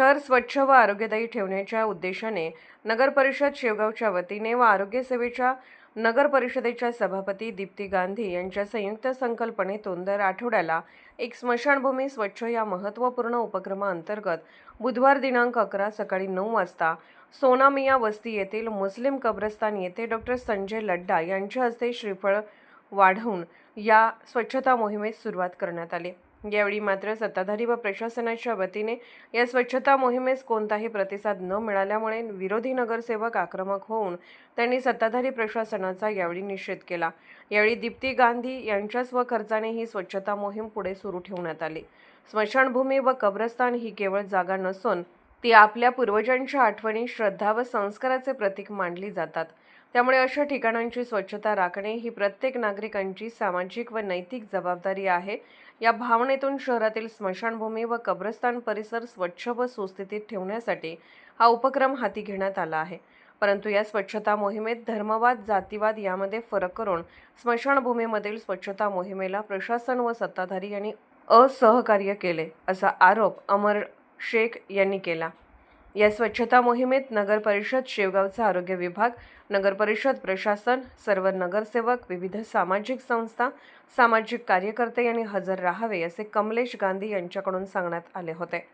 शहर स्वच्छ व आरोग्यदायी ठेवण्याच्या उद्देशाने नगर परिषद शेवगावच्या वतीने व आरोग्य सेवेच्या नगर परिषदेच्या सभापती दीप्ती गांधी यांच्या संयुक्त संकल्पनेतून दर आठवड्याला एक स्मशानभूमी स्वच्छ या महत्त्वपूर्ण उपक्रमाअंतर्गत बुधवार दिनांक 11 सकाळी 9 वाजता सोनामिया वस्ती येथील मुस्लिम कब्रस्तान येथे डॉक्टर संजय लड्डा यांच्या हस्ते श्रीफळ वाढवून या स्वच्छता मोहिमेस सुरुवात करण्यात आली। यावेळी मात्र सत्ताधारी व प्रशासनाच्या वतीने या स्वच्छता मोहिमेस कोणताही प्रतिसाद न मिळाल्यामुळे विरोधी नगरसेवक आक्रमक होऊन त्यांनी सत्ताधारी प्रशासनाचा यावेळी निषेध केला। यावेळी दीप्ती गांधी यांच्या स्वखर्चाने ही स्वच्छता मोहीम पुढे सुरू ठेवण्यात आली। स्मशानभूमी व कब्रस्तान ही केवळ जागा नसून ती आपल्या पूर्वजांच्या आठवणी, श्रद्धा व संस्काराचे प्रतीक मानली जातात। त्यामुळे अशा ठिकाणांची स्वच्छता राखणे ही प्रत्येक नागरिकांची सामाजिक व नैतिक जबाबदारी आहे। या भावनेतून शहरातील स्मशानभूमी व कब्रस्तान परिसर स्वच्छ व सुस्थितीत ठेवण्यासाठी हा उपक्रम हाती घेण्यात आला आहे। परंतु या स्वच्छता मोहिमेत धर्मवाद, जातीवाद यामध्ये फरक करून स्मशानभूमीमधील स्वच्छता मोहिमेला प्रशासन व सत्ताधारी यांनी असहकार्य केले, असा आरोप अमर शेख यांनी केला। या स्वच्छता मोहिमेत नगर परिषद शेवगावचा आरोग्य विभाग, नगर परिषद प्रशासन, सर्व नगरसेवक, विविध सामाजिक संस्था, सामाजिक कार्यकर्ते यांनी हजर राहावे असे कमलेश गांधी यांच्याकडून सांगण्यात आले होते।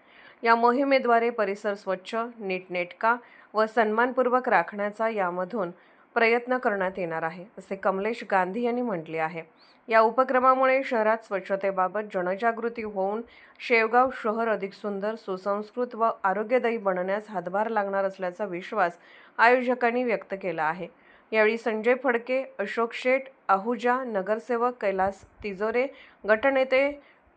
या मोहिमेद्वारे परिसर स्वच्छ, नीटनेटका व सन्मानपूर्वक राखण्याचा यामधून प्रयत्न करण्यात येणार आहे, असे कमलेश गांधी यांनी म्हटले आहे। या उपक्रमामुळे शहरात स्वच्छतेबाबत जनजागृती होऊन शेवगाव शहर अधिक सुंदर, सुसंस्कृत व आरोग्यदायी बनण्यास हातभार लागणार असल्याचा विश्वास आयोजकांनी व्यक्त केला आहे। यावेळी संजय फडके, अशोक शेठ आहुजा, नगरसेवक कैलास तिजोरे, गटनेते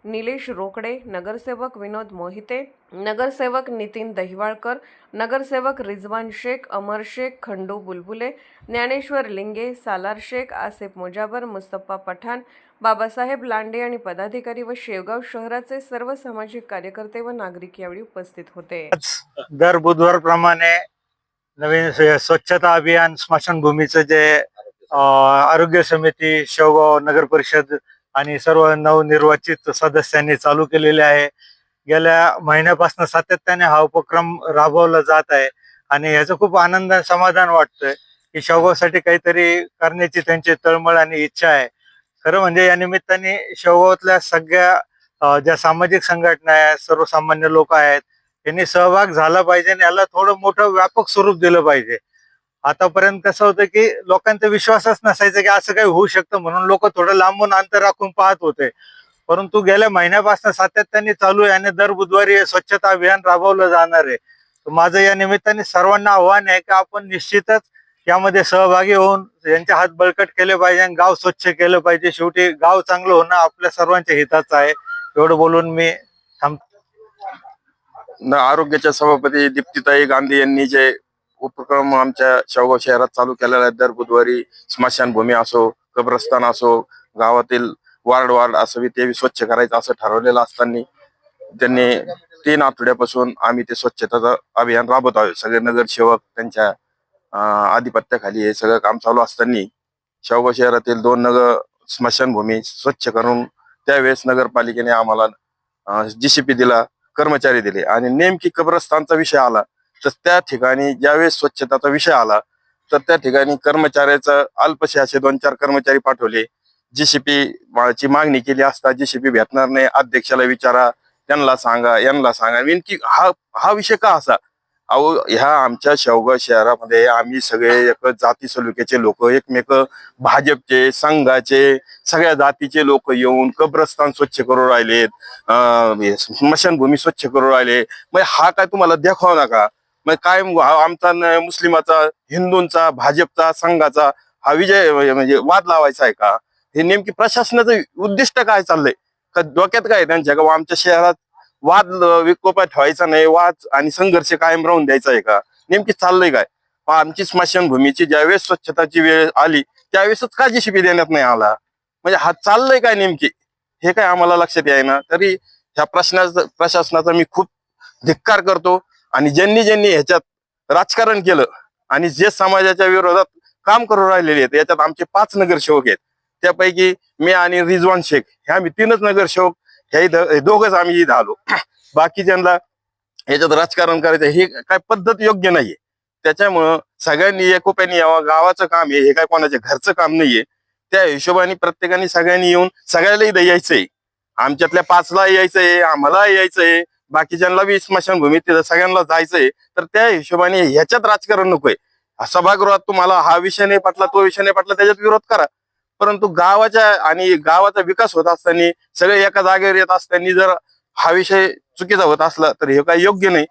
निलेश रोकडे, नगरसेवक विनोद मोहिते, नगरसेवक नितीन दहिवाळकर, नगरसेवक रिजवान शेख, अमर शेख, खंडू बुलबुले, ज्ञानेश्वर लिंगे, सालार शेख, आसिफ मुजाबर, मुस्तफा पठाण, बाबासाहेब लांडे आणि पदाधिकारी व शेवगाव शहराचे सर्व सामाजिक कार्यकर्ते व नागरिक यावेळी उपस्थित होते। दर बुधवार प्रमाणे नवीन स्वच्छता अभियान स्मशानभूमीचं जे आरोग्य समिती, शेवगाव नगर परिषद आणि सर्व नवनिर्वाचित सदस्यांनी चालू केलेले आहे। गेल्या महिन्यापासून सातत्याने हा उपक्रम राबवला जात आहे आणि याचं खूप आनंद समाधान वाटतंय की शेवगावसाठी काहीतरी करण्याची त्यांची तळमळ आणि इच्छा आहे। खरं म्हणजे या निमित्ताने शेवगावातल्या सगळ्या ज्या सामाजिक संघटना आहेत, सर्वसामान्य लोक आहेत, यांनी सहभाग झाला पाहिजे आणि याला थोडं मोठं व्यापक स्वरूप दिलं पाहिजे। आतापर्यंत कसं होतं की लोकांचा विश्वासच नसायचा की असं काही होऊ शकतं, म्हणून लोक थोडं लांबून अंतर राखून पाहत होते। परंतु गेल्या महिन्यापासून सातत्याने चालू आहे आणि दर बुधवारी स्वच्छता अभियान राबवलं जाणार आहे। माझं या निमित्ताने सर्वांना आव्हान आहे की आपण निश्चितच यामध्ये सहभागी होऊन यांचे हात बळकट केले पाहिजे आणि गाव स्वच्छ केलं पाहिजे। शेवटी गाव चांगलं होणं आपल्या सर्वांच्या हिताचं आहे। एवढं बोलून मी आरोग्याच्या सभापती दीप्तीताई गांधी यांनी जे उपक्रम आमच्या शेवगाव शहरात चालू केलेला आहे, दर बुधवारी स्मशानभूमी असो, कब्रस्तान असो, गावातील वार्ड असं ते स्वच्छ करायचं असं ठरवलेलं असताना त्यांनी 3 आठवड्यापासून आम्ही ते स्वच्छताचं अभियान राबवत आहोत। सगळे नगरसेवक त्यांच्या आधिपत्याखाली हे सगळं काम चालू असताना शेवगाव शहरातील 2 नगर स्मशानभूमी स्वच्छ करून त्यावेळेस नगरपालिकेने आम्हाला जीसीपी दिला, कर्मचारी दिले आणि नेमकी कब्रस्तानचा विषय आला तर त्या ठिकाणी ज्यावेळेस स्वच्छताचा विषय आला तर त्या ठिकाणी कर्मचाऱ्याचं अल्पसे असे 2-4 कर्मचारी पाठवले। जीसीपी ची मागणी केली असता जीसीपी भेटणार नाही, अध्यक्षाला विचारा, त्यांना सांगा, यांना सांगा। नेमकी हा विषय का असा? अहो, ह्या आमच्या शेवगाव शहरामध्ये आम्ही सगळे एक जाती सलुक्याचे लोक, एकमेक भाजपचे, संघाचे, सगळ्या जातीचे लोक येऊन कब्रस्तान स्वच्छ करू राहिलेत, स्मशानभूमी स्वच्छ करू राहिले। मग हा काय तुम्हाला दाखवा नका? मग काय आमचा मुस्लिमाचा, हिंदूंचा, भाजपचा, संघाचा हा विजय म्हणजे वाद लावायचा आहे का? हे नेमकी प्रशासनाचं उद्दिष्ट काय चाललंय? का डोक्यात काय त्यांच्या का आमच्या शहरात वाद विकोपात ठेवायचा नाही, वाद आणि संघर्ष कायम राहून द्यायचा आहे का? नेमकी चाललंय काय? आमची स्मशानभूमीची ज्यावेळेस स्वच्छताची वेळ आली त्यावेळेसच का जीसीपी देण्यात नाही आला? म्हणजे हा चाललंय काय नेमकी? हे काय आम्हाला लक्षात येईना। तरी ह्या प्रशासनाचा मी खूप धिक्कार करतो आणि ज्यांनी ह्याच्यात राजकारण केलं आणि जे समाजाच्या विरोधात काम करू राहिलेले आहेत, याच्यात आमचे 5 नगरसेवक आहेत। त्यापैकी मी आणि रिजवान शेख हे आम्ही 3च नगरसेवक, हे दोघच आम्ही इथं आलो। बाकी ज्यांना याच्यात राजकारण करायचं हे काय पद्धत योग्य नाहीये. त्याच्यामुळं सगळ्यांनी एकोप्याने यावं. गावाचं काम हे काय कोणाच्या घरचं काम नाहीये. त्या हिशोबाने प्रत्येकाने सगळ्यांनी येऊन सगळ्याला इथं यायचंय. आमच्यातल्या 5ला यायचंय, आम्हाला यायचंय, बाकीच्यांना बी स्मशानभूमीत तिथं सगळ्यांना जायचंय. तर त्या हिशोबाने ह्याच्यात राजकारण नकोय. सभागृहात तुम्हाला हा विषय नाही पटला, तो विषय नाही पटला, त्याच्यात विरोध करा. परंतु गावाच्या आणि गावाचा विकास होत असताना सगळे एका जागेवर येत असताना जर हा विषय चुकीचा होत असला तर हे काही योग्य नाही.